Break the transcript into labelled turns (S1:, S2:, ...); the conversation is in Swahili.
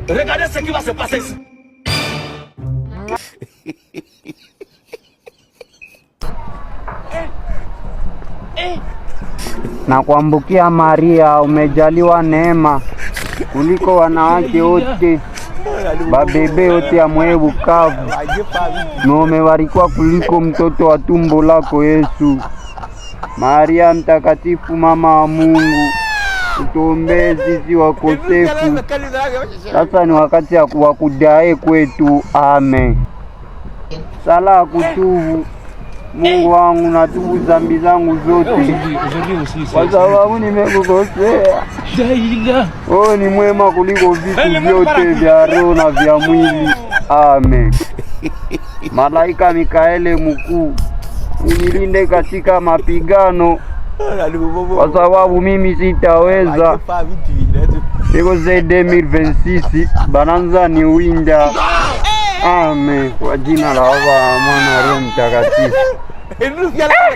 S1: Regardez ce qui va se passer ici.
S2: Na kuambukia Maria, umejaliwa neema kuliko wanawake wote, babebe wote ya mwe Bukavu, na umebarikiwa kuliko mtoto wa tumbo lako Yesu. Maria mtakatifu, mama wa Mungu, utuombee sisi wakosefu, sasa ni wakati wa kudae kwetu. Amen. Sala kutubu. Mungu wangu, natubu dhambi zangu zote kwa sababu nimekukosea. Wewe ni mwema kuliko vitu vyote vya roho na vya mwili. Amen. Malaika Mikaeli mkuu, unilinde katika mapigano kwa sababu mimi sitaweza. Iko zaidi 2026 bananza ni winda. Amen. Kwa jina la Baba, Mwana, Roho Mtakatifu.